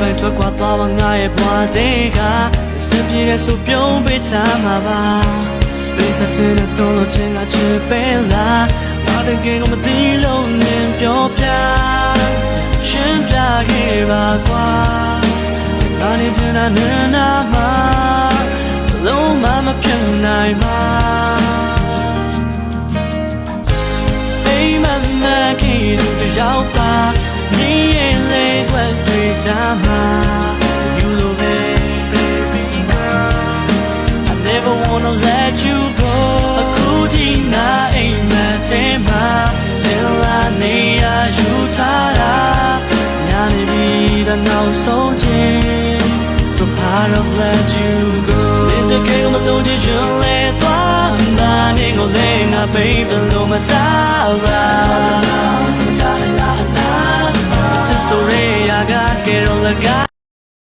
ပိုင်ထွက်ခွာသွားပါငါရဲ့ဘဝတွေကစင်ပြေတဲ့ဆိုပြုံးပေးချမှာပါလိမ့်စတဲ့ဆိုလို့ချင်းကချစ်ပဲလားဘာတကယ်ကိုမသိလို့နင်ပြောပြရှင်းပြခဲ့ပါကွာဘာနေချင်တာနာမှာလုံးမမဖြတ်နိုင်ပါအိမ်မမခေတူတယောက်ပါနေရင်လေခွက်တွေ့ကြမှာ You love me baby I never wanna let you go အခုဒီနာအိမ်မထဲမှာလာနေရယူထားတာညာနေပြီတဲ့နောက်ဆုံးချင်း So how to let you go နေတကယ်မလို့ချင်လေသွားတာနေကိုလေငါ baby လို့မတားပါ Just so real I got get on the guy